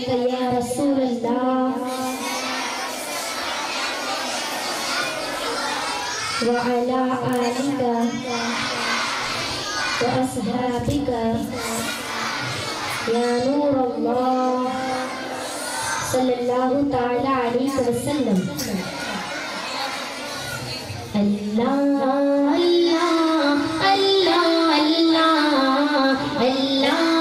अलैका या रसूल अल्लाह व अला आलिका व अस्हाबिका या नूर अल्लाह सल्लल्लाहु ताला अलैहि वसल्लम। अल्लाह अल्लाह अल्लाह अल्लाह अल्लाह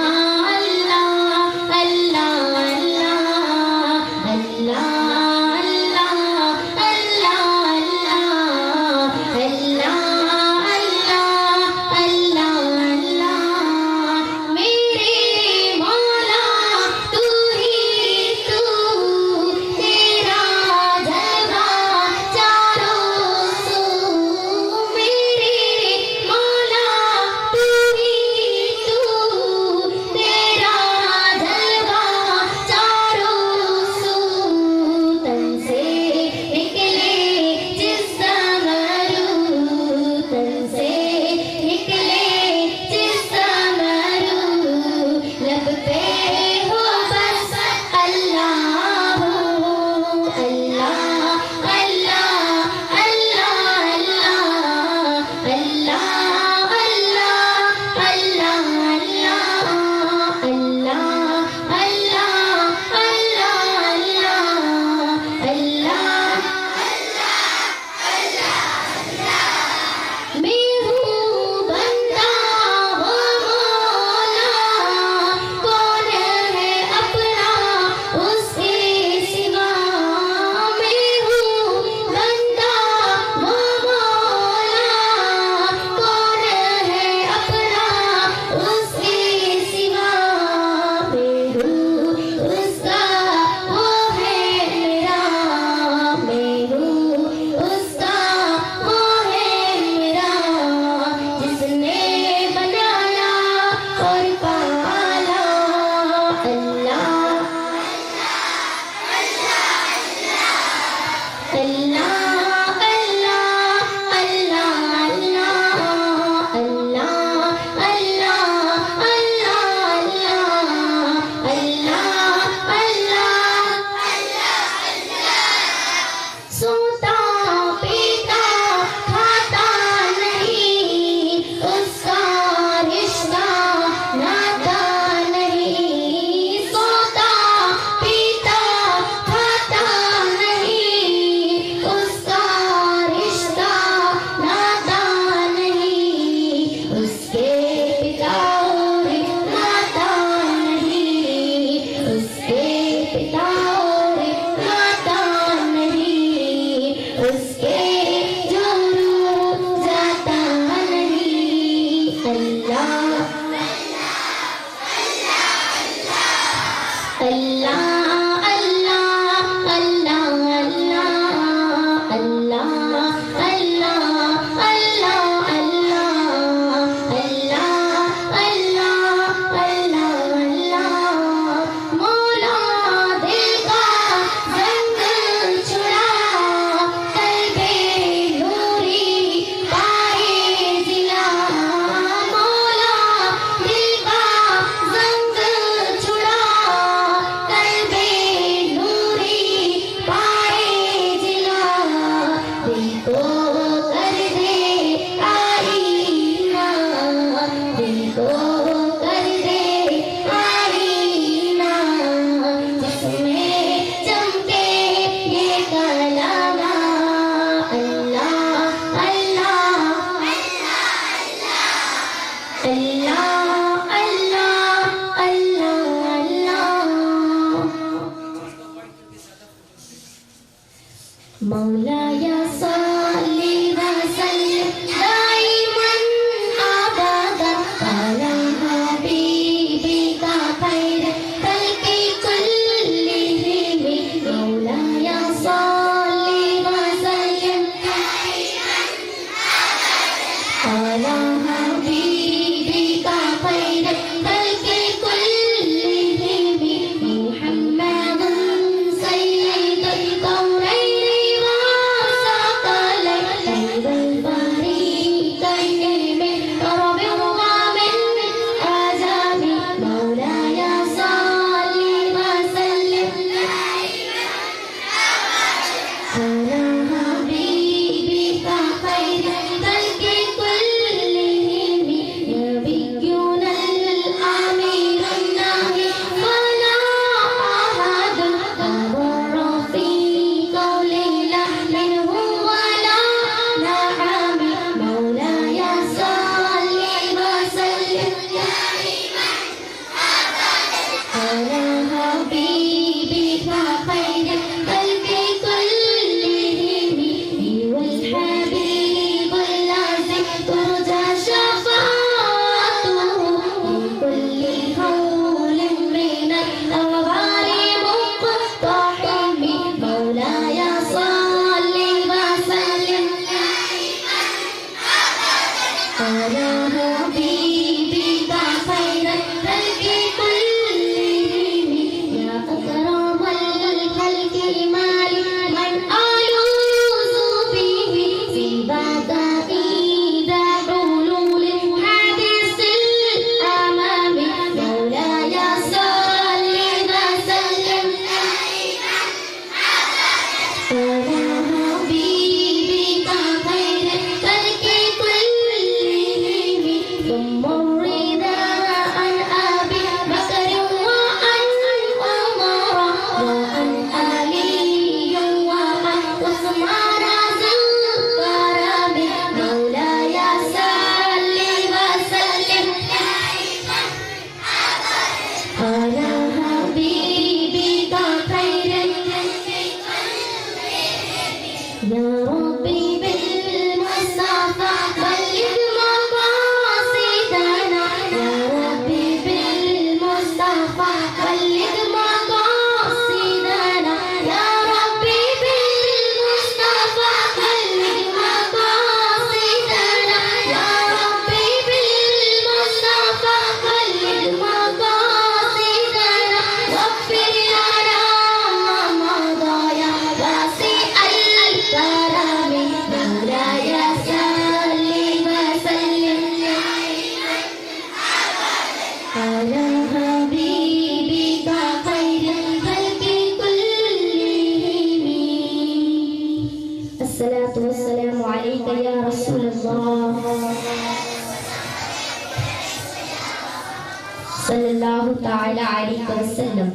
सल्लल्लाहु ताला अलैहि वसल्लम।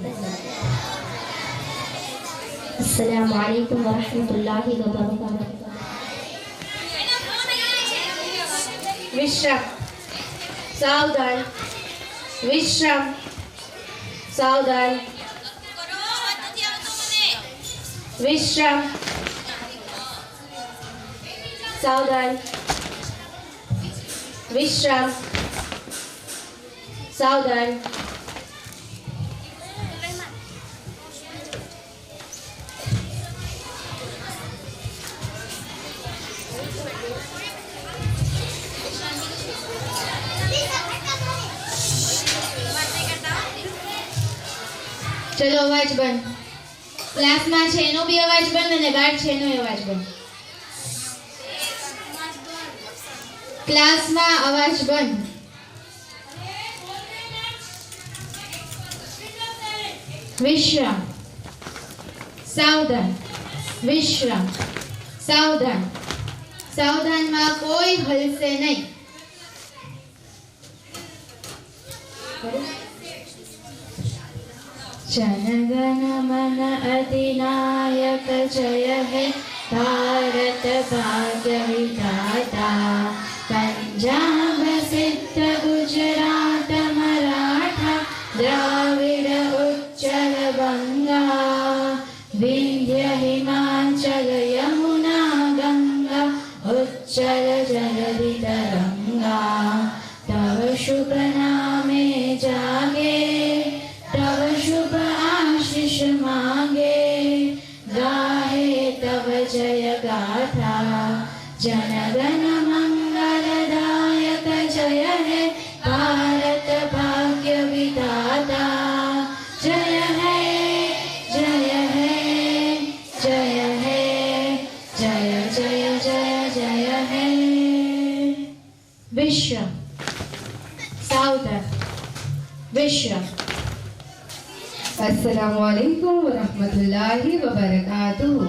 अस्सलामु अलैकुम व रहमतुल्लाहि व बरकातुहू। विश्राम, सावधान, विश्राम, सावधान, विश्राम, सावधान, विश्राम, सावधान। चलो अवाज बंद। क्लास में छे नो भी अवाज बंद અને ગાર્ડ છે નો અવાજ બંધ। क्लास में अवाज बंद। विश्राम, सावधान, विश्राम, सावधान। सावधान में कोई हलसे नहीं। जनगण मन अधिनायक जय हे भारत भाग्य विधाता। पंजाब सिद्ध गुजरात मराठा द्राविड़ उच्चल बंगा। विंध्य हिमाचल यमुना गंगा उच्चल जलधि तरंगा। तव शुभ नामे जागे तव शुभ आशीष मांगे। गाहे तव जय गाथा जनगण मंगलदायक जय हे भारत भाग्य विधाता। जय है जय है जय है जय जय जय जय है। विश्राम, सावधान, विश्राम। अस्सलामु अलैकुम व रहमतुल्लाहि व बरकातुहू।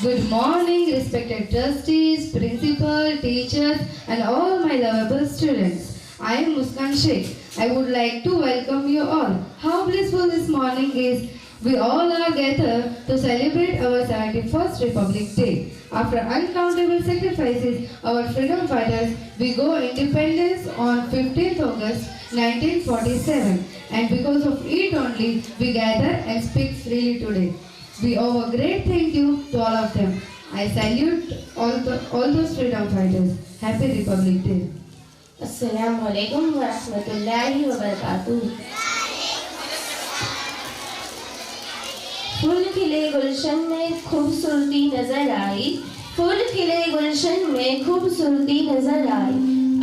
Good morning, respected trustees, principal, teachers, and all my lovable students. I am Muskan Sheikh. I would like to welcome you all. How blissful this morning is. We all are gathered to celebrate our 71st Republic Day. After uncountable sacrifices, our freedom fighters, we go independence on 15th August 1947. And because of it only, we gather and speak freely today. We owe a great thank you to all of them. I salute all those freedom fighters. Happy Republic Day. अस्सलामु अलैकुम व रहमतुल्लाहि व बरकातुहू। फूल खिले गुलशन में खूबसूरती नजर आई। फूल खिले गुलशन में खूबसूरती नजर आई।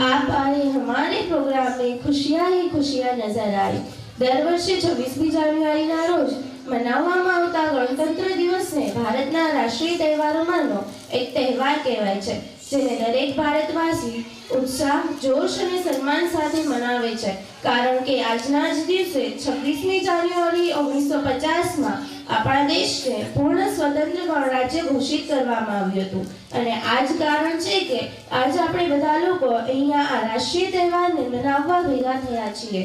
आप आए हमारे प्रोग्राम में खुशियां ही खुशियां नजर आई। દર વર્ષે 26મી જાન્યુઆરીના રોજ મનાવવામાં આવતા ગણતંત્ર દિવસને ભારતના રાષ્ટ્રીય તહેવારોમાંનો એક તહેવાર કહેવાય છે, જેને દરેક ભારતવાસી ઉત્સાહ, જોશ અને સન્માન સાથે મનાવે છે, કારણ કે આજના જ દિવસે 26મી જાન્યુઆરી 1950માં આપણા દેશને પૂર્ણ સ્વતંત્ર ગણરાજ્ય ઘોષિત કરવામાં આવ્યું હતું અને આ જ કારણ છે કે આજ આપણે બધા લોકો અહીંયા આ રાષ્ટ્રીય તહેવારને મનાવવા ભેગા થયા છીએ।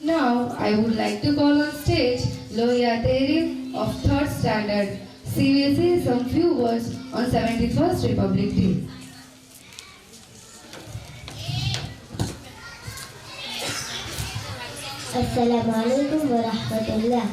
Now, I would like to call on stage Loya Terif of 3rd Standard. She will say some few words on 71st Republic Day. अस्सलामु अलैकुम व रहमतुल्लाह।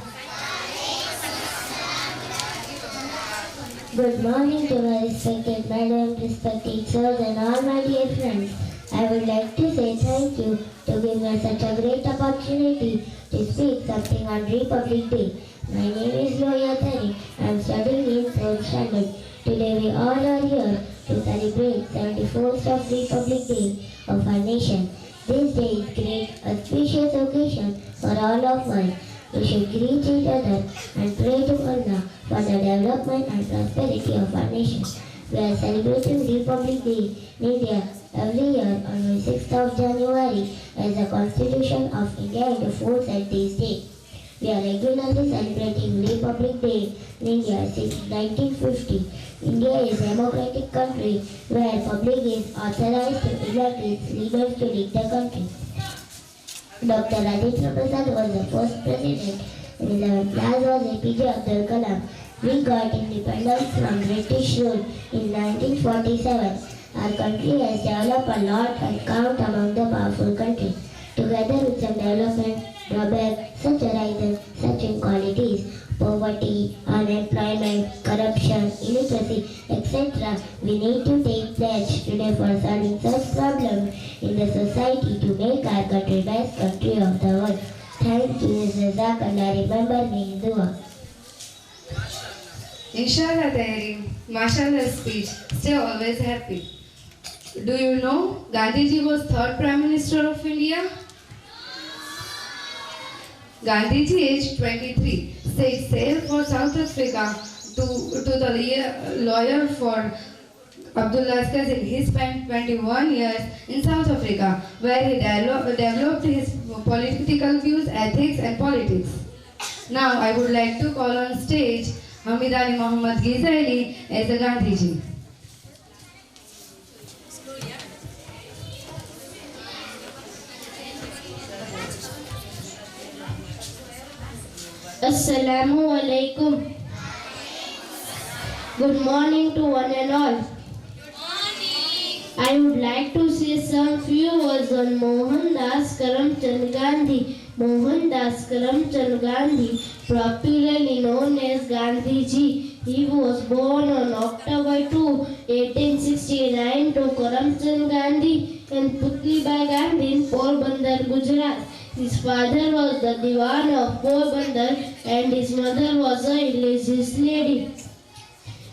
Good morning to my respected madam, respected teachers and all my dear friends. I would like to say thank you to give me such a great opportunity to speak something on Republic Day. My name is Loya Tari. I am studying in 4th standard. Today we all are here to celebrate 74th of Republic Day of our nation. This day is great auspicious occasion for all of us. We should greet each other and pray to Allah for the development and prosperity of our nation. We are celebrating Republic Day in India every year on the 6th of January as the Constitution of India into force at this day. We are regularly celebrating Republic Day in India since 1950. India is a democratic country where public is authorized to elect its leaders to lead the country. Dr. Rajendra Prasad was the first president, and 11th class was APJ Abdul Kalam. We got independence from British rule in 1947. Our country has developed a lot and count among the powerful countries. Together with some development drawbacks such arise such inequalities, poverty, unemployment, corruption, illiteracy, etc. We need to take pledge today for solving such problems in the society to make our country best country of the world. Thank you, Jazakallah. Remember me in dua. Inshallah Tahrim, Mashallah speech, stay always happy. Do you know Gandhiji was third Prime Minister of India? Gandhiji, aged 23, set sail for South Africa to the lawyer for Abdullah's cousin. He spent 21 years in South Africa, where he developed his political views, ethics and politics. Now I would like to call on stage Hamidani Muhammad Ghizaili as a Gandhiji. Assalamu alaikum. Good morning to one and all. I would like to say some few words on Mohandas Karamchand Gandhi. Mohandas Karamchand Gandhi, popularly known as Gandhiji. He was born on October 2, 1869 to Karamchand Gandhi and Putlibai Gandhi in Porbandar, Gujarat. His father was the Diwan of Porbandar and his mother was a religious lady.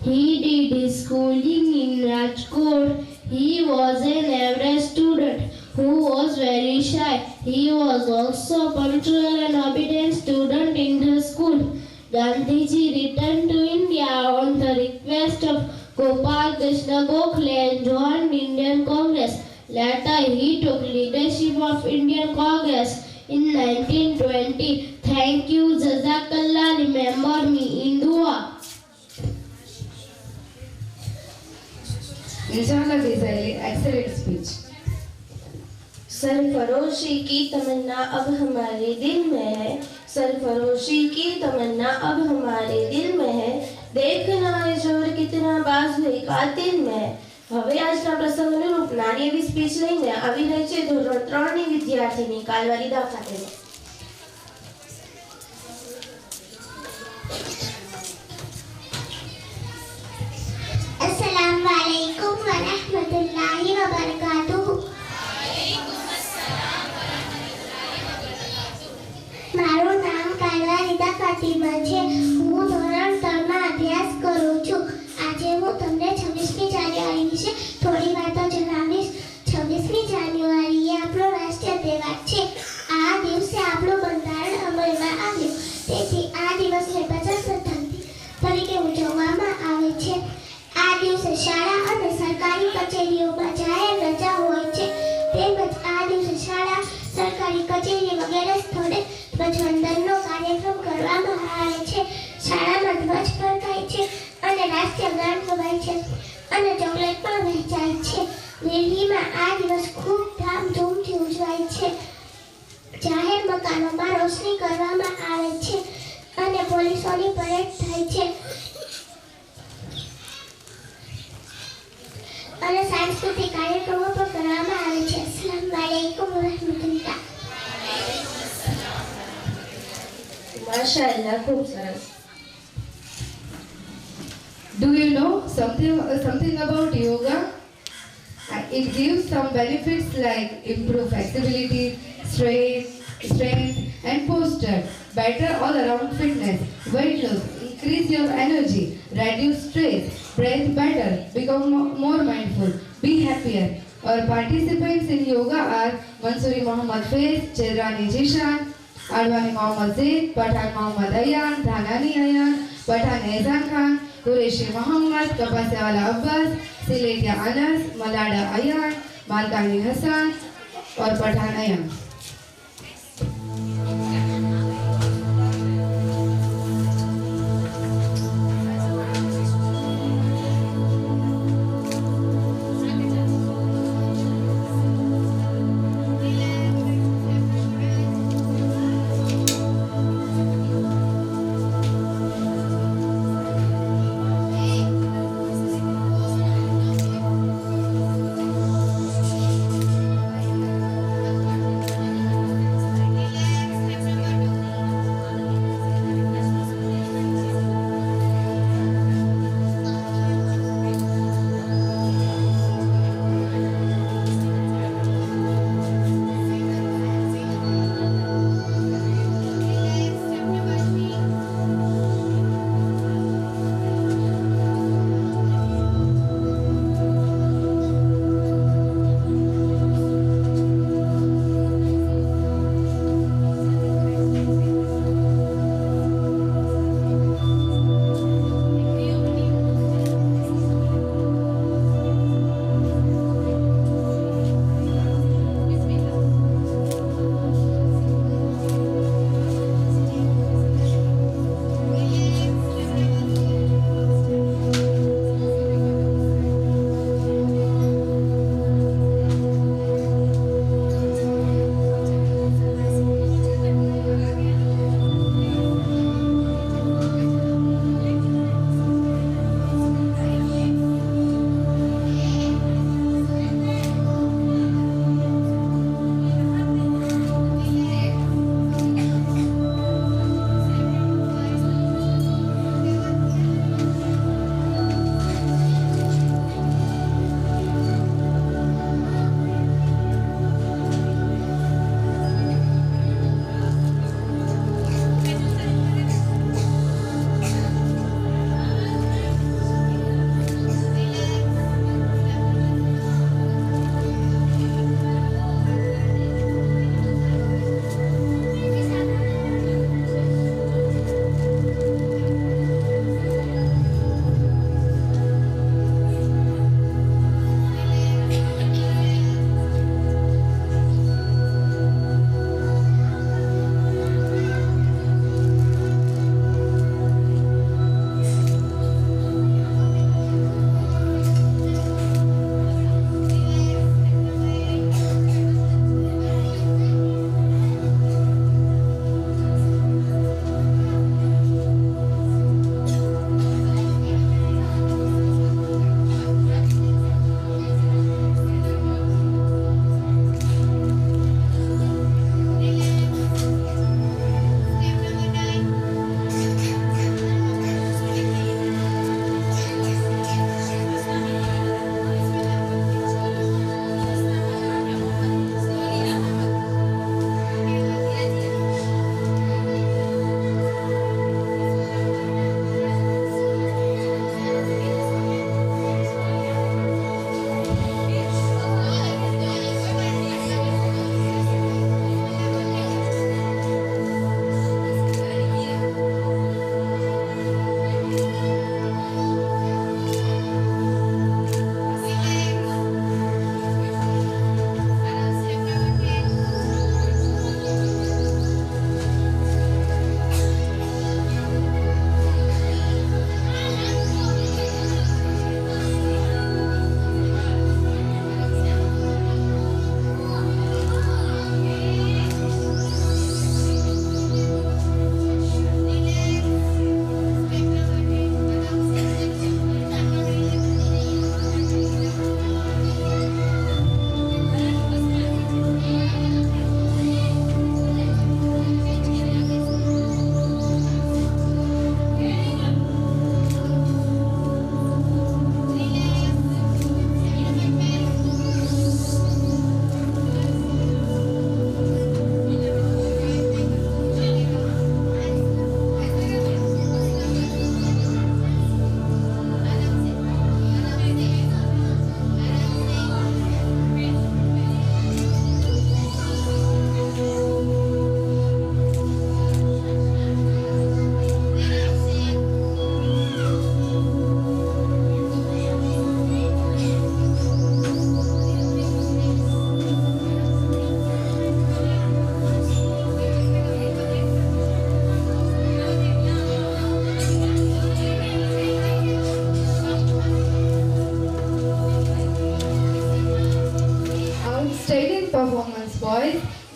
He did his schooling in Rajkot. He was an average student who was very shy. He was also punctual and obedient student in the school. Gandhiji returned to India on the request of Gopal Krishna Gokhale and joined Indian Congress. Later, he took leadership of Indian Congress in 1920. Thank you, Jazakallah. Remember me in dua. Inshallah Ghizaili, excellent speech. सरफरोशी की तमन्ना अब हमारे दिल में है, सरफरोशी की तमन्ना अब हमारे दिल में है, देखना है जोर कितना बाज़ कातिल में है. હવે આજના પ્રસંગનું રૂપ નાની એવી સ્પીચ લઈને આવી રહી છે ધોરણ 3 ની વિદ્યાર્થીની કાલવારી દાખાતેમાં. Assalamu alaikum wa rahmatullahi wa barakatuh. મારું નામ કાલવા રીતા ફાતિમા છે. હું ધોરણ 3 માં અભ્યાસ કરું છું. આજે હું તમને 26મી જાન્યુઆરી વિશે થોડી વાતો જણાવીશ. 26મી જાન્યુઆરી એ આપણો રાષ્ટ્રીય તહેવાર છે. આ દિવસે આપણું બંધારણ અમલમાં આવ્યું. તેથી આ દિવસને પ્રજાસત્તાક તરીકે ઉજવવામાં આવે છે. આ દિવસે શાળા અને સરકારી કચેરીઓમાં જાહેર રજા હોય છે. તેમજ આ દિવસે શાળા, સરકારી કચેરી વગેરે સ્થળે ધ્વજવંદનનો કાર્યક્રમ કરવામાં આવે છે. શાળામાં ધ્વજ ફરકાય છે અને રાષ્ટ્રીય ગાન ગવાય છે અને ચોકલેટ પણ વહેંચાય છે. દિલ્હીમાં આ દિવસ ખૂબ ધામધૂમથી ઉજવાય છે. જાહેર મકાનોમાં રોશની કરવામાં આવે છે અને પોલીસોની પરેડ થાય છે અને સાંસ્કૃતિક કાર્યક્રમો પણ કરવામાં આવે છે. અસ્સલામુ અલૈકુમ વરહમતુલ્લાહ. માશાઅલ્લાહ, ખૂબ સરસ. Do you know something about yoga? It gives some benefits like improve flexibility, strength and posture, better all-around fitness, weight loss, increase your energy, reduce stress, breathe better, become more mindful, be happier. Our participants in yoga are Mansuri Muhammad Faiz, Chedrani Jishan, Arwani Muhammad Zaid, Pathan Muhammad Ayan, Dhanani Ayan, Pathan Ehsan Khan, Qureshi Muhammad, Kapasiwala Abbas, Siletia Anas, Malada Ayan, Malkani Hassan और पठान अयम.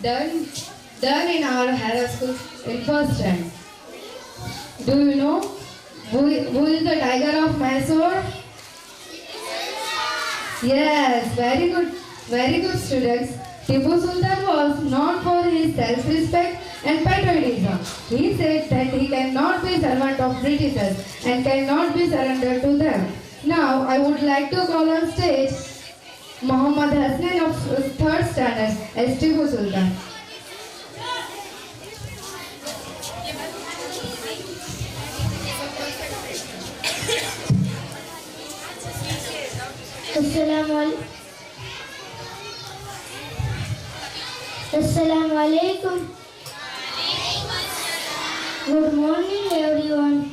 done in our Hera school in first rank. Do you know who is the tiger of Mysore? Yes, very good students. Tipu Sultan was known for his self-respect and patriotism. He said that he cannot be servant of Britishers and cannot be surrendered to them. Now I would like to call on stage Muhammad Hasnan of 3rd standard as Tipu Sultan. Assalamu alaikum. Good morning, everyone.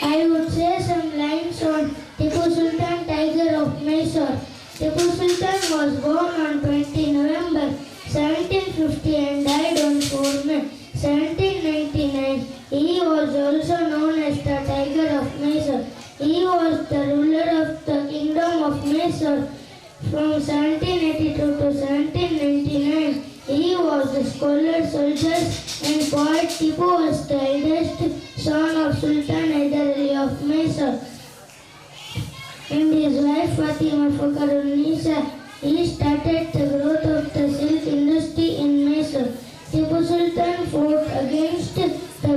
I would say some lines on Tipu Sultan, Tiger of Mysore. Tipu Sultan was born on 20 November 1750 and died on 4 May 1799. He was also known as the Tiger of Mysore. He was the ruler of the Kingdom of Mysore from 1782 to 1799. He was a scholar, soldier and poet. Tipu was the eldest son of Sultan Hyder Ali of Mysore and his wife Fatima Fakrunnisa. He started the growth of the silk industry in Mysore. Tipu Sultan fought against the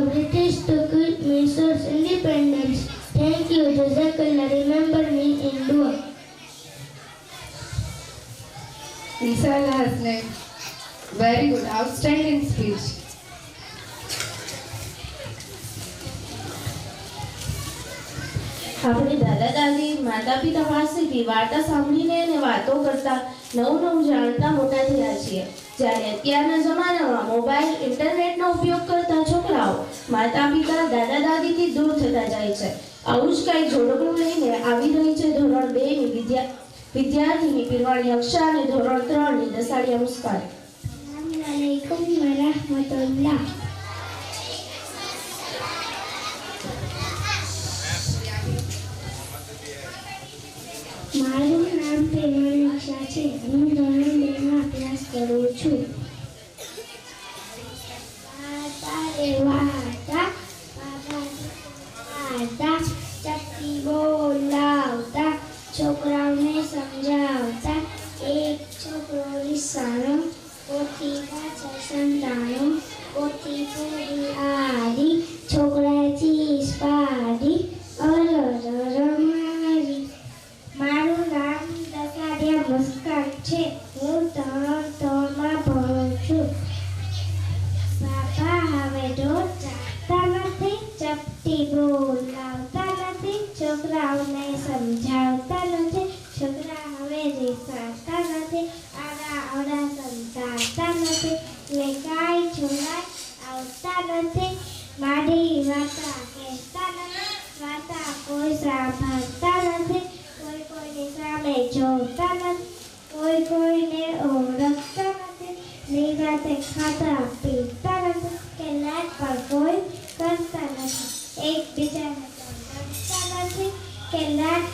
British to keep Mysore's independence. Thank you, Jazakallah. Remember me in dua. Inshallah Hasnan. Very good, outstanding speech. આપણે દાદા દાદી માતા પિતા પાસેથી વાર્તા સાંભળીને અને વાતો કરતા નવું જાણતા મોટા થયા છીએ. જ્યારે અત્યારના જમાનામાં મોબાઈલ ઇન્ટરનેટનો ઉપયોગ કરતા છોકરાઓ માતા પિતા દાદા દાદીથી દૂર થતા જાય છે. આવું જ કંઈક જોડકું લઈને આવી રહી છે ધોરણ 2 ની વિદ્યાર્થીની પીરવાણી અક્ષા અને ધોરણ 3 ની દસાડિયા મુસ્કાન. Assalamualaikum warahmatullah. મારું નામ પીરવાણી અક્ષા છે. હું ધોરણ 2 માં અભ્યાસ કરું છું. વાર્તા ચપટી બોલાવતા છોકરાઓને સમજાવતા એક છોકરો રિસાણો પોથી પાછળ સંતાણો પોથી પૂરી આડી છોકરાએ ચીસ પાડી મારી. મારું નામ દસાડિયા મુસ્કાન છે. હું ધોરણ 3 માં ભણું છું. બાપા હવે રોજ જાગતા નથી, ચપટી બોલાવતા નથી, છોકરાઓને સમજાવતા નથી, છોકરા હવે રીસાતા નથી, આડા અવડા સમજાવતા નથી, ને કાંઈ છોડાય આવતા નથી, મારી વાર્તા કહેતા નથી, વાર્તા કોઈ સાંભળતા નથી, કોઈ કોઈની સામે જોતા નથી, કોઈ કોઈને ઓળખતા નથી, નિરાતે ખાતા પીતા નથી, કે લાડ પર કોઈ કરતા નથી, એકબીજાને ગમતા નથી, કે લાડ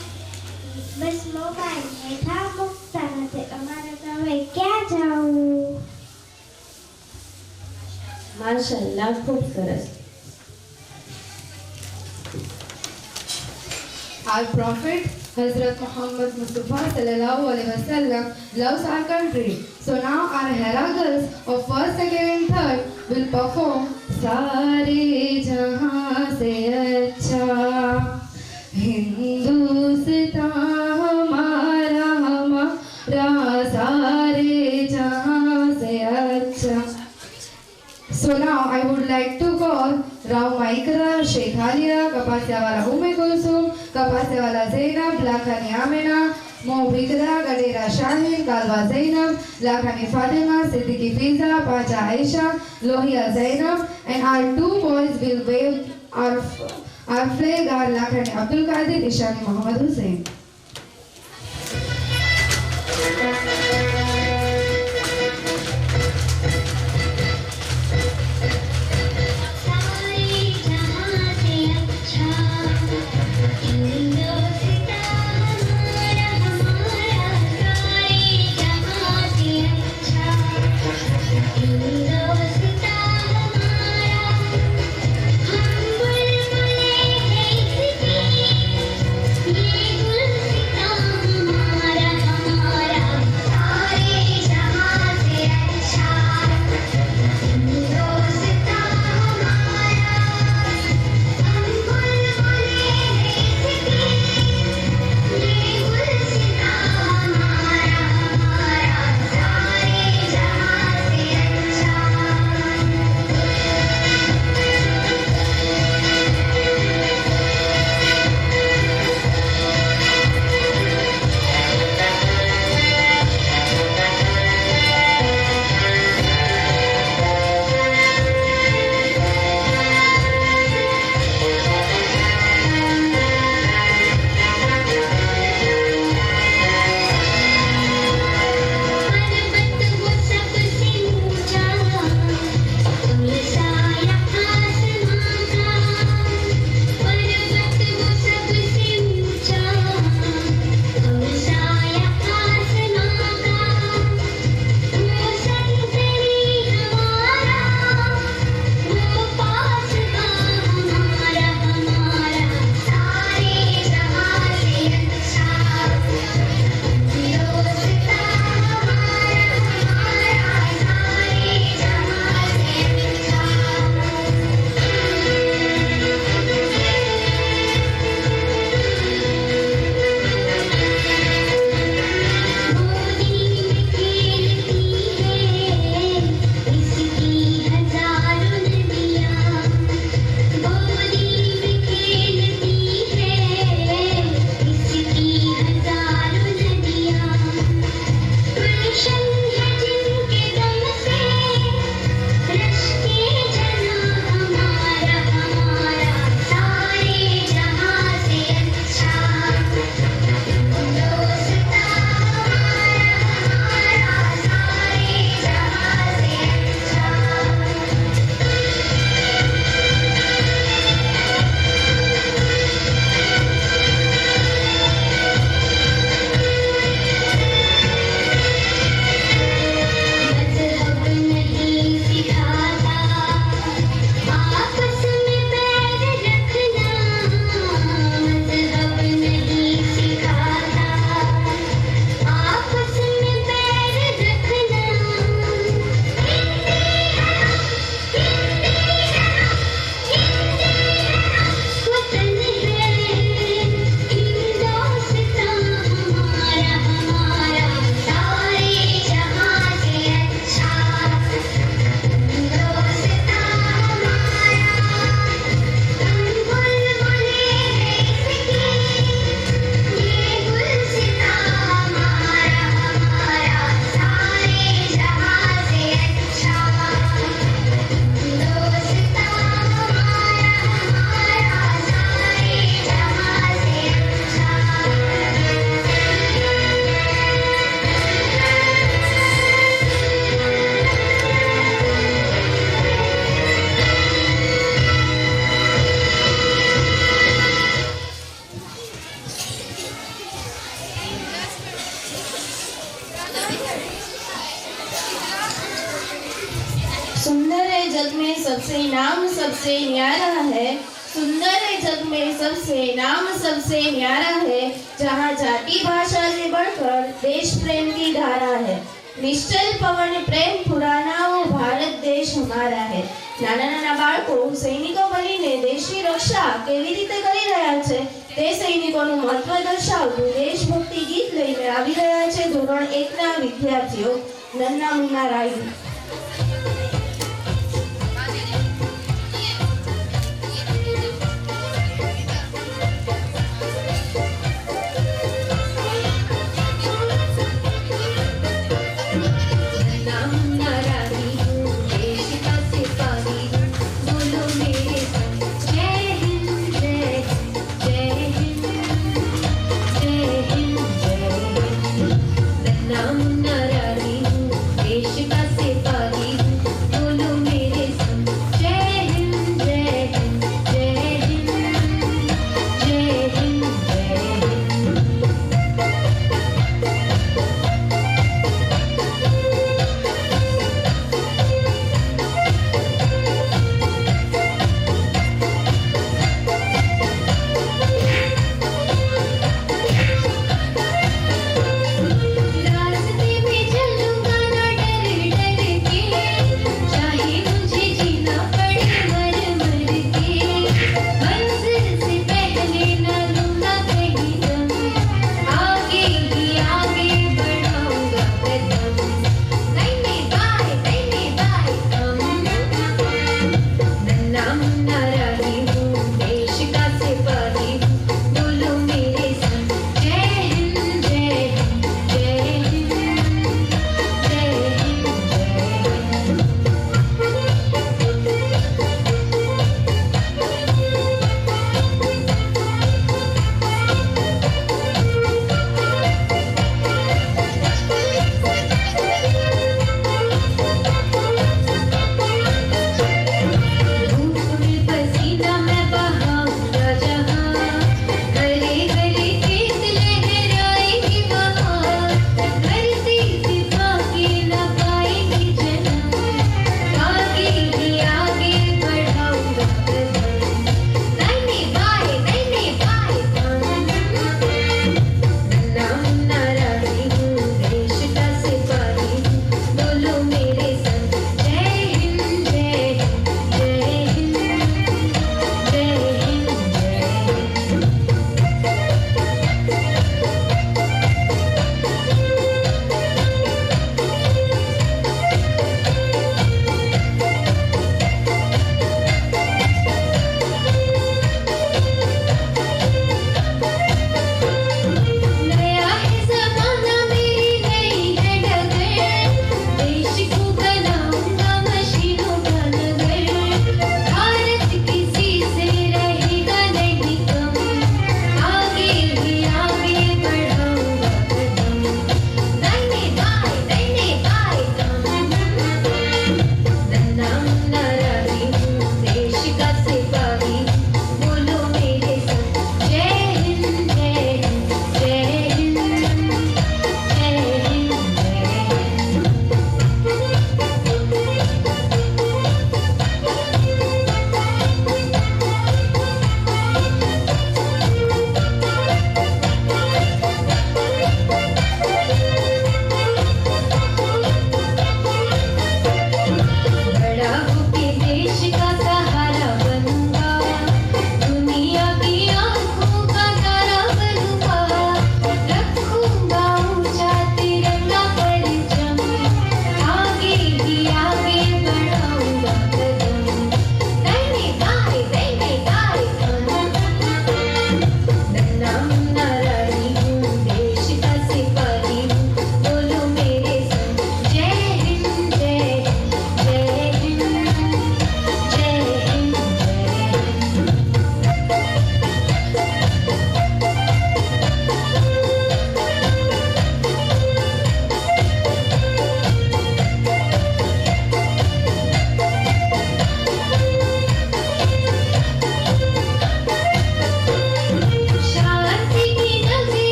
બસ મોબાઈલ હેઠા મૂકતા નથી. અમારે તો હવે ક્યાં જવું? માશાઅલ્લાહ, ખૂબ સરસ. Our Prophet Hazrat Muhammad Mustafa sallallahu alaihi wasallam loves our country. So now our Hera girls of 1st, 2nd and 3rd will perform Sare Jahan Se Acha Hindustan Hamara Hamara Sare Jahan Se Acha. So now I would like to call Rauma Ikra, Sheikh Halia, Kapasiawala Ume Kulsum, Kapasiawala Zainab, Lakhani Amina, Mohbikra, Gadera Shahin, Kalwa Zainab, Lakhani Fatima, Siddiqui Fiza, Pacha Aisha, Lohia Zainab, and our 2 boys will wave our flag, our Lakhani Abdul Qadir, Ishani Muhammad Hussain. Cha सुंदर है जग में सबसे नाम सबसे न्यारा है, सुंदर है जग में सबसे नाम सबसे न्यारा है, जहाँ जाति भाषा से बढ़कर देश प्रेम की धारा है। निश्चल पवन प्रेम पुराना वो भारत देश हमारा है। નાના નાના બાળકો સૈનિકો બનીને દેશની રક્ષા કેવી રીતે કરી રહ્યા છે તે સૈનિકોનું મહત્વ દર્શાવતું દેશભક્તિ ગીત લઈને આવી રહ્યા છે ધોરણ 1 ના વિદ્યાર્થીઓ નન્ના મુન્ના રાયુ। देश का सिपाही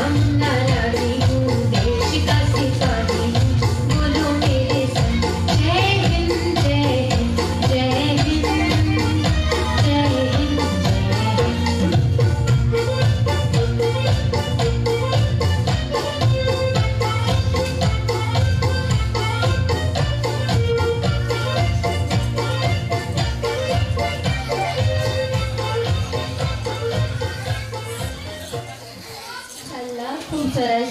तमन्ना लाती हूँ, देश का सिपाही हूँ, बोलो मेरे संग जय हिंद जय हिंद जय हिंद जय हिंद जय हिंद। अल्लाह खूब सरस।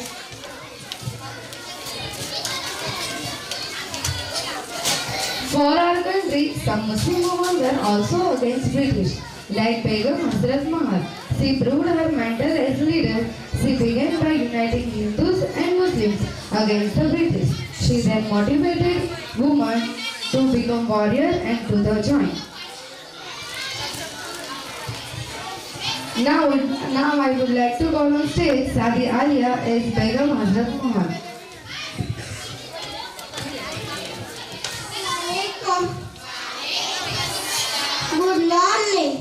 For our country, some Muslim women were also against British, like Begum Hazrat Mahal. She proved her mental as leader. She began by uniting Hindus and Muslims against the British. She then motivated women to become warriors and to the join. Now I would like to call on stage Sadi Alia as Begum Hazrat Mahal. Good morning.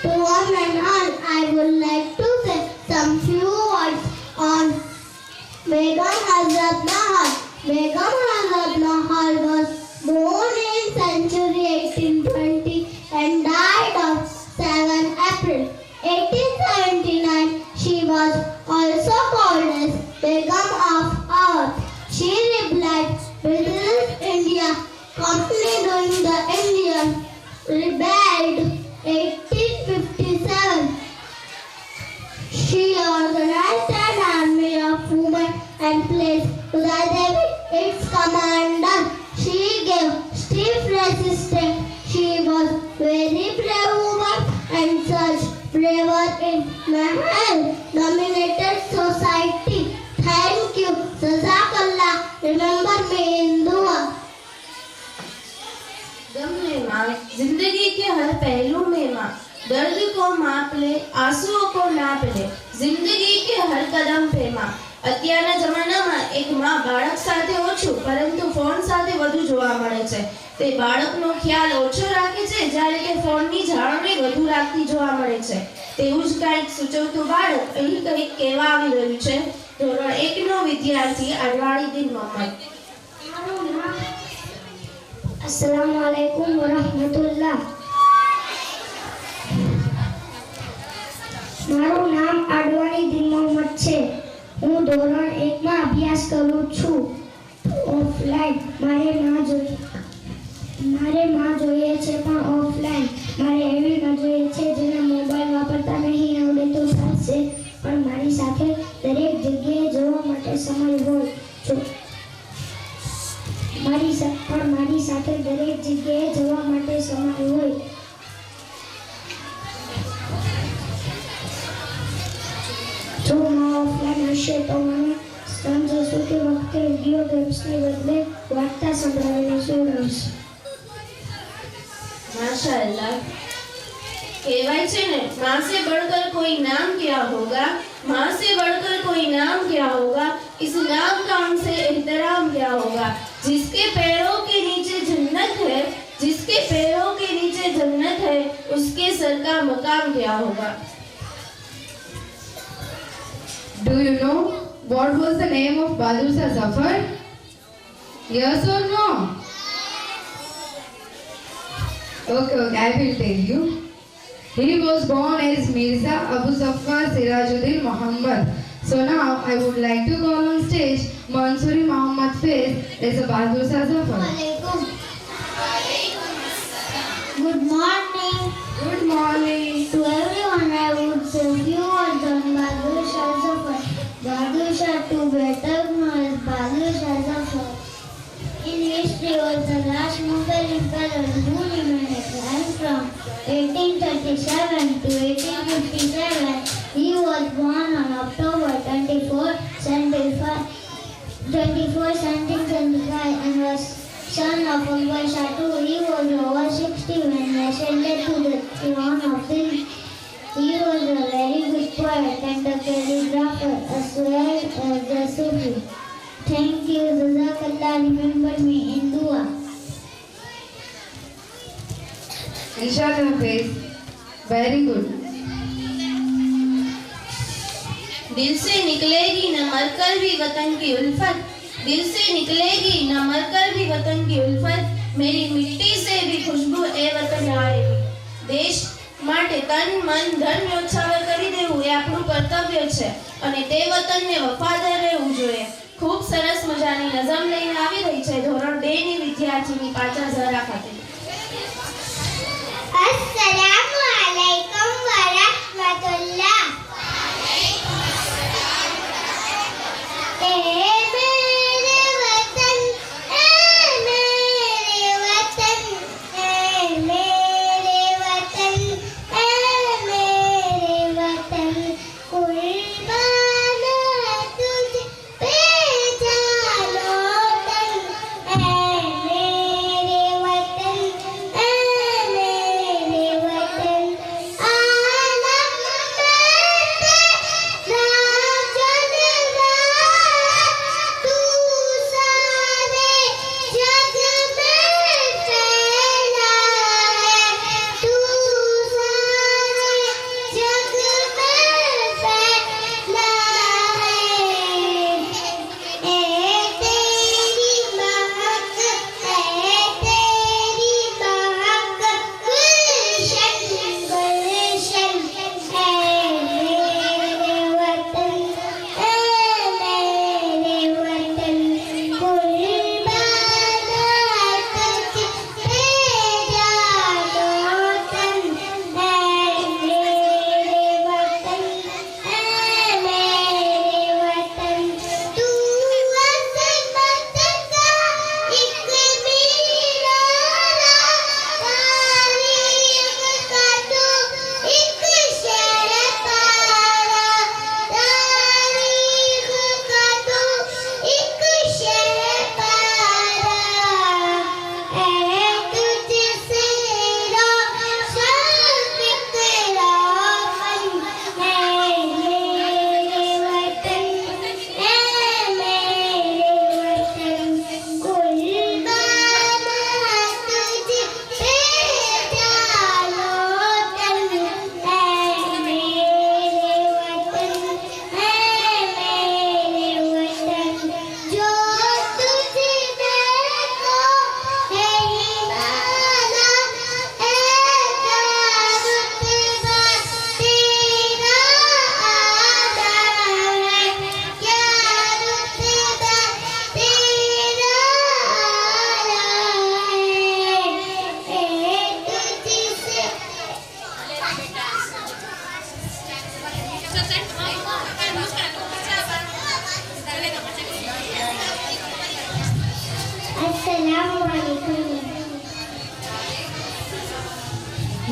To one and all, I would like to say some few words on Begum Hazrat Mahal. Begum Hazrat Mahal was born in century 1820 and died on 7 April 1879. She was also called as Begum of Earth. She replied British India Company during the Indian Rebellion 1857. She organized an army of women and placed Udadevi its commander. She gave stiff resistance. She was very brave woman and such braver in Mahal dominated society. Thank you. Jazakallah. Remember me in dua. गम में माँ, जिंदगी के हर पहलू में माँ, दर्द को माप ले, आंसुओं को नाप ले, जिंदगी के हर कदम पे माँ। અત્યારના જમાનામાં એક માં બાળક સાથે ઓછું પરંતુ ફોન સાથે વધુ જોવા મળે છે. તે બાળકનો ખ્યાલ ઓછો રાખે છે જ્યારે કે ફોનની જાળવણી વધુ રાખતી જોવા મળે છે. તેવું જ કંઈક સૂચવતું બાળક અહીં કંઈક કહેવા આવી રહ્યું છે. ધોરણ 1 નો વિદ્યાર્થી અડવાણીદીન મોહમ્મદ. Assalamualaikum warahmatullah. મારું નામ અડવાણીદીન મોહમ્મદ છે. હું ધોરણ 1 માં અભ્યાસ કરું છું. ઓફલાઈન મારે માં જોઈએ છે પણ ઓફલાઈન મારે એવી માં જોઈએ છે જેને મોબાઈલ વાપરતા નહીં આવડે તો ચાલશે પણ મારી સાથે દરેક જગ્યાએ જવા માટે સમય હોય મારી સાથે દરેક જગ્યાએ જવા માટે સમય હોય. જો માં ઓફલાઈન હશે તો મને સાંજે સૂતી વખતે વિડીયો ગેમ્સની બદલે વાર્તા સંભળાવીને સુવડાવશે. माशाअल्लाह. कहवाय छे ने, माँ से बढ़कर कोई नाम क्या होगा, माँ से बढ़कर कोई नाम क्या होगा, इस नाम का उनसे एहतराम क्या होगा. जिसके पैरों के नीचे जन्नत है, जिसके पैरों के नीचे जन्नत है, उसके सर का मकाम क्या होगा. Do you know what was the name of Bahadur Shah Zafar? Yes or no? Okay, I will tell you. He was born as Mirza Abu Zafar Sirajuddin Muhammad. So now I would like to call on stage Mansuri Muhammad Faiz as a Bahadur Shah Zafar. Good morning. Good morning. To everyone, I would say few words on Bahadur Shah Zafar. Bahadur Shah, to better known as Bahadur Shah Zafar. In history, was the last Mughal emperor who remained at hand from 1837 to 1857. He was born on October 1775 and was son of Akbar Shah II. He was over 60 when he ascended to the throne of Delhi. He was a very good poet and a calligrapher as well as a Sufi. Thank you, Jazakallah. Remember me in dua. Inshallah Faiz. Very good. दिल से निकलेगी न मरकर भी वतन की उल्फत, दिल से निकलेगी न मरकर भी वतन की उल्फत, मेरी मिट्टी से भी खुशबू ए वतन आएगी। देश માટે તન મન ધન ન્યોછાવર કરી દેવું એ આપણું કર્તવ્ય છે અને તે વતનને વફાદાર રહેવું જોઈએ। ખૂબ સરસ મજાની નઝમ લઈને આવી રહી છે ધોરણ 2 ની વિદ્યાર્થીની પાછા ઝરા ખાતે। अस्सलामु अलैकुम वरहमतुल्लाह।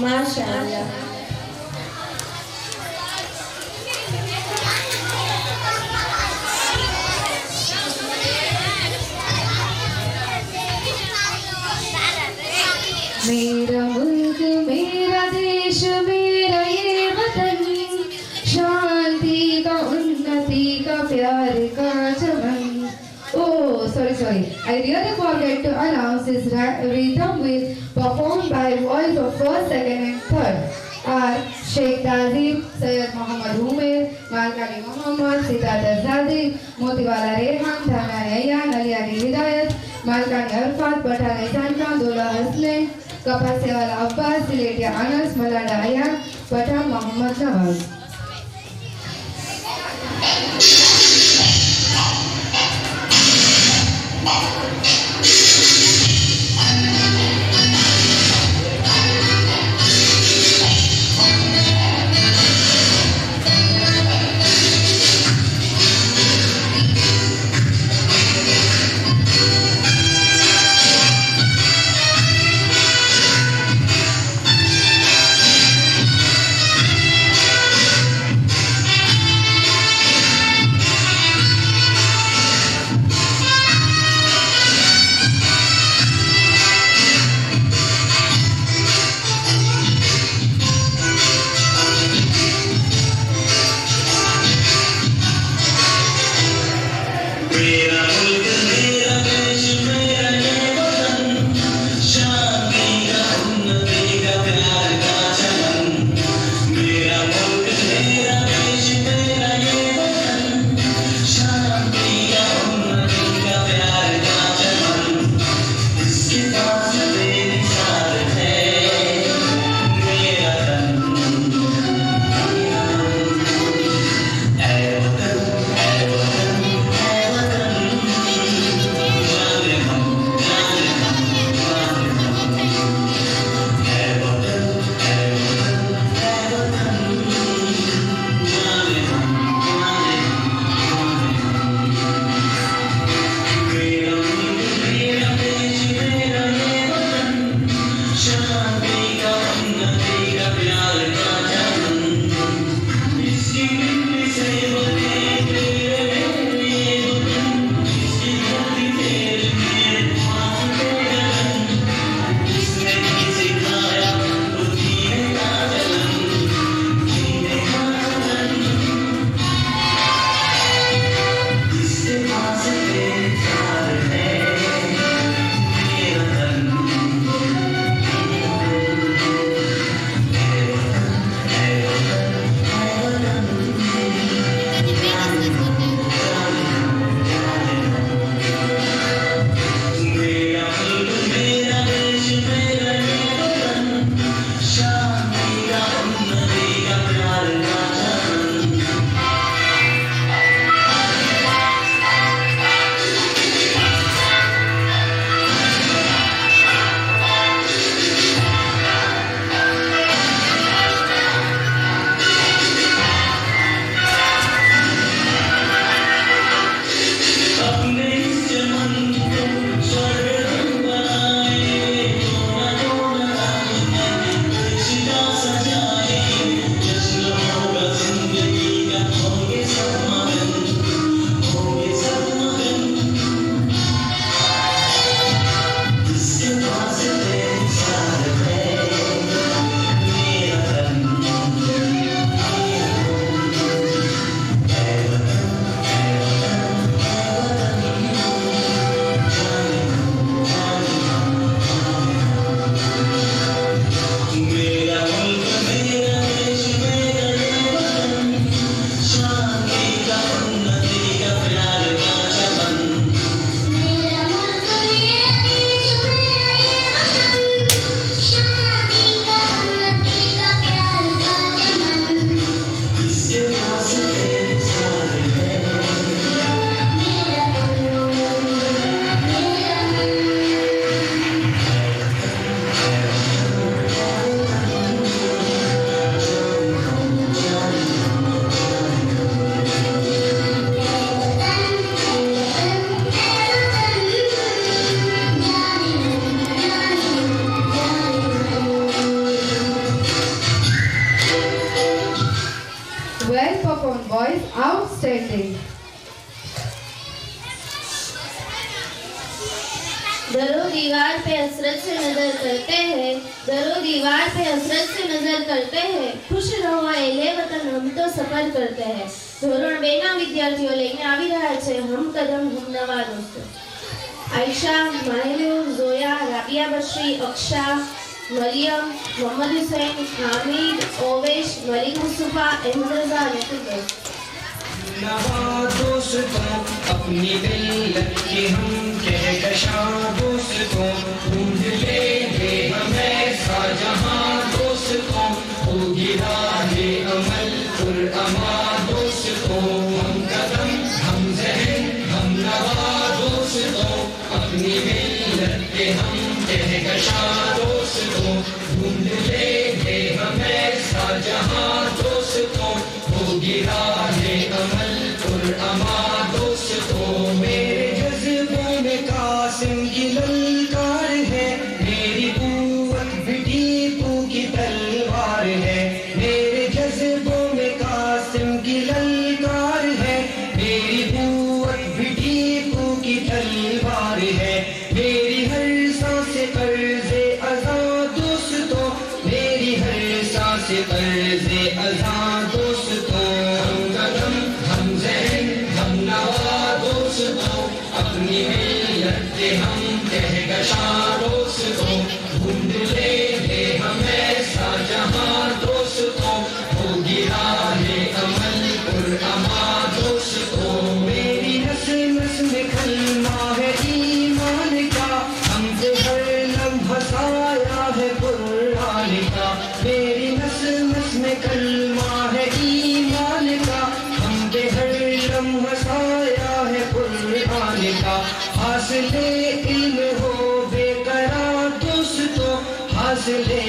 माशाअल्लाह। मेरा मुल्क मेरा देश मेरा ये वतन, शांति का उन्नति का प्यार का चमन। Oh, sorry. I really forget to announce this rhythm will performed by voice of first, second and third are Sheikh Tazim, Sayyid Muhammad Umair, Malkani Muhammad, Sitat Azadi, Motiwala Rehan, Thanani Ayyan, Aliani Hidayat, Malkani Arfat, Pathan Isankan, Dola Hasnain, Kapasewala Abbas, Siletia Anas, Malada Ayyan, Pathan Muhammad Nawaz. outstanding. दरो दीवार पे हसरत से नजर करते हैं, दरो दीवार पे हसरत से नजर करते हैं, खुश રહો એલે વતન हम तो सफर करते हैं. ધોરણ 2 ના વિદ્યાર્થીઓ લઈને આવી રહ્યા છે હમ કદમ હમ નવા દોસ્તો. આયશા, માહિલુર, ઝોયા, રાબિયા બશ્રી, અક્ષા, મરિયમ, મોહમ્મદ હુસૈન, હામિદ, ઓવેશ, મલિક મુસ્તફા, અહેમદ રઝા અને ફિરदौस. नवा दोस्तों अपनी मिल्लत की हम कहकशां दोस्तों, ढूंढ लेंगे हमें शाहजहां दोस्तों, होगी राहे अमल पुरअमा दोस्तों, हम कदम हम ज़हन हम नवा दोस्तों, अपनी मिल्लत के हम कहकशां दोस्तों, ढूंढ लेंगे हमें शाहजहां दोस्तों, होगी राहे अमल पुरअमा दोस्तों. मेरे जज्बों में कासिम की ललकार है, मेरी कुव्वत भी टीपू की तलवार है. मेरे जज्बों में कासिम की ललकार है, मेरी कुव्वत भी टीपू की तलवार है. मेरी हर सांस कर्ज़े अज़ां दोस्तों, मेरी हर सांस कर्ज़े अज़ां दोस्तों, हम कदम हम ज़हन हम नवा दोस्तों, अपनी मिल्लत के हम कहकशां दोस्तों, ढूंढ लेंगे हमें शाहजहां दोस्तों, होगी राहे अमल पुरअमा दोस्तों. मेरी नस नस में कलमा है ईमान का, हम पे हर लम्हा साया है कुरान का. मेरी नस नस में कलमा है ईमान का, हम पे हर लम्हा साया है कुरान का. हासिले इल्म हो बेकरार दोस्तों, हासिले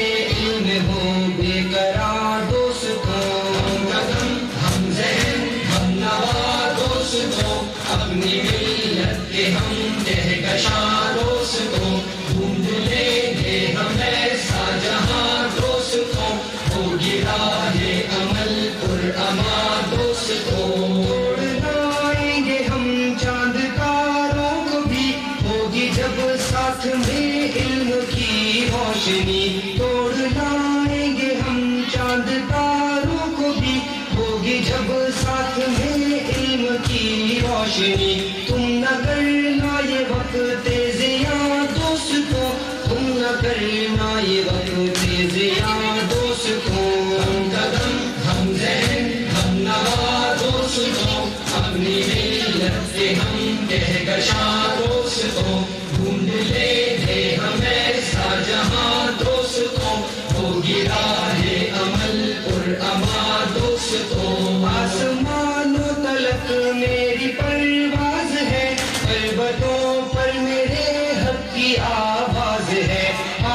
इल्म हो बेकरार दोस्तों, हम कदम हम ज़हन हम नवा दोस्तों, अपनी मिल्लत के हम कहकशां दोस्तों, ढूंढ लेंगे हमें शाहजहां दोस्तों, होगी राहे अमल पुरअमा दोस्तों. तोड़ लाएंगे हम चांद तारों को भी, होगी जब साथ में इल्म की रोशनी. तोड़ लाएंगे हम चांद तारों को भी, होगी जब साथ में इल्म की रोशनी. तुम न करना ये वक्त ज़िया दोस्तों, तुम न करना ये वक्त ज़िया दोस्तों, हम कदम हम ज़हन हम नवा दोस्तों, अपनी मिल्लत से हम कहकशां दोस्तों, ढूंढ लेंगे हमें शाहजहां दोस्तों, होगी राहे अमल पुरअमा दोस्तों. आसमानों तलक मेरी परवाज़ है, पर्वतों पर मेरे हक की आवाज़ है.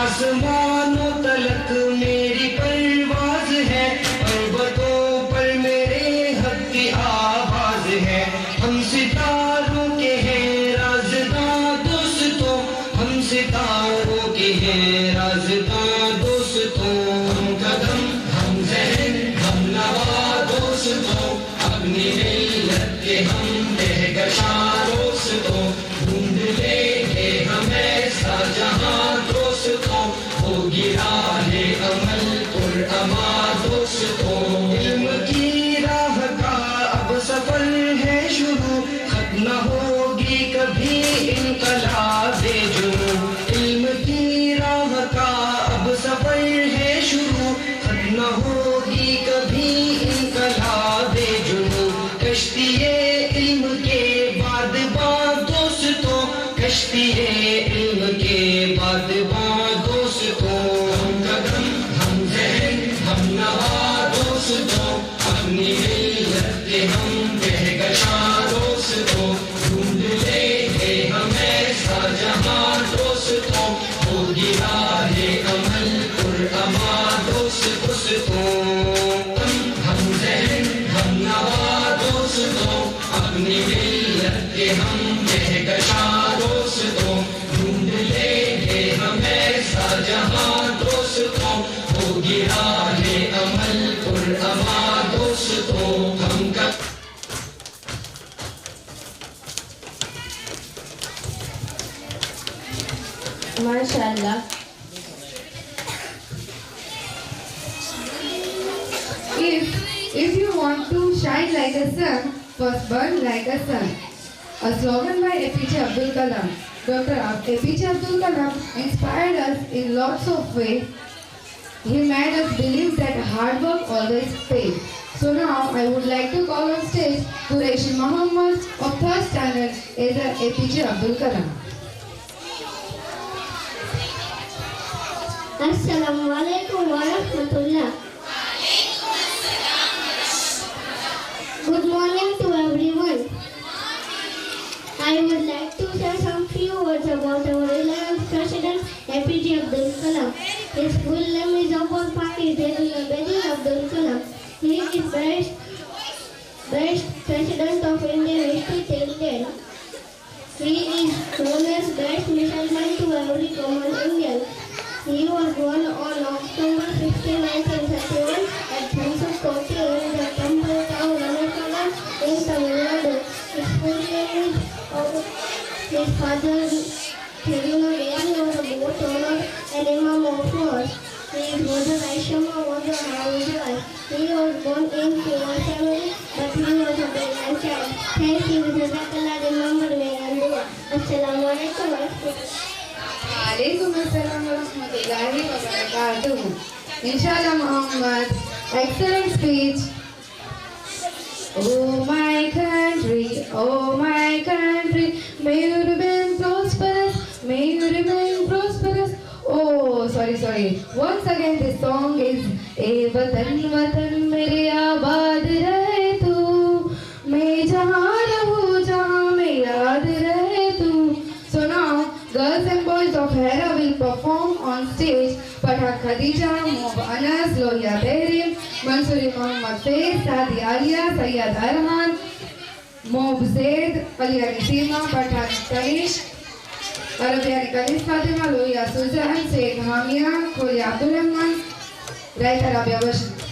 आसमानों तलक मेरी परवाज़ है, पर्वतों पर मेरे हक की आवाज़ है. हम सितारों के हैं राज़दां दोस्तों, हम सितारों के हैं राज़दां दोस्तों, हम कदम हम ज़हन हम नवा दोस्तों, अपनी मिल्लत के हम कहकशां दोस्तों, ढूंढ लेंगे हमें शाहजहां दोस्तों, होगी राहे अमल पुरअमा दोस्तों. इल्म की राह का अब सफर है शुरू, खत्म न होगी कभी इनकलाबे जुनून. इल्म की राह का अब सफर है शुरू, खत्म न होगी कभी इनकलाबे जुनून. कश्तिये इल्म के बाद दोस्तों, कश्तिये इल्म के बाद दोस्तों, हम कदम हम ज़हन हम नवा दोस्तों, अपनी मिल्लत के हम कहकशां दोस्तों, ढूंढ लेंगे हमें शाहजहां दोस्तों, होगी राहे अमल पुरअमा दोस्तों. हम ज़हन हम नवा दोस्तों, अपनी मिल्लत के हम कहकशां दोस्तों, ढूंढ लेंगे हमें शाहजहां दोस्तों, होगी राहे अमल पुरअमा दोस्तों, हम माशाल्लाह। If you want to shine like a sun, first burn like a sun. A slogan by APJ Abdul Kalam. Dr. APJ Abdul Kalam inspired us in lots of ways. He made us believe that hard work always pays. So now I would like to call on stage Quraishi Muhammad of 3rd standard as APJ Abdul Kalam. Assalamu alaikum wa rahmatullah. Good morning to everyone. I would like to say some few words about our 11th President APJ Abdul Kalam. His full name is Abul Faiz Abedin Abdul Kalam. He is best President of Indian history till date. He is known as best Muslim to every common Indian. He was born on October 15, 1931 at Thansukoti in the temple town Ranakala in Tamil Nadu. His full name is his father, Thiruna Devi, was a boat owner and Imam of laws. His mother Aishama was a housewife. He was born in poor family, but he was a brilliant child. Thank you, Jazakallah, remember me and dua. Assalamu alaikum wa rahmatullah. Alaikum assalam wa rahmatullahi wa barakatuh. Inshallah Muhammad, excellent speech. Oh my country, may you remain prosperous, may you remain prosperous. Oh, sorry. Once again, this song is ए वतन वतन मेरे आबाद रहे तू, मैं जहाँ रहूँ जहाँ मैं याद रहे तू. So now, girls and boys of Hera will perform on stage. Patha Khadija, Mob Anas, Loya Behrim, Mansuri Muhammad Faiz, Sadi Alia, Sayyad Arhan, Mob Zaid, Alia Nisima, Patha Kalish, Arabiani Kalish Fatima, Loya Suzan, Sheikh Hamia, Kholi Abdul Rahman, Right Arabia Bashir.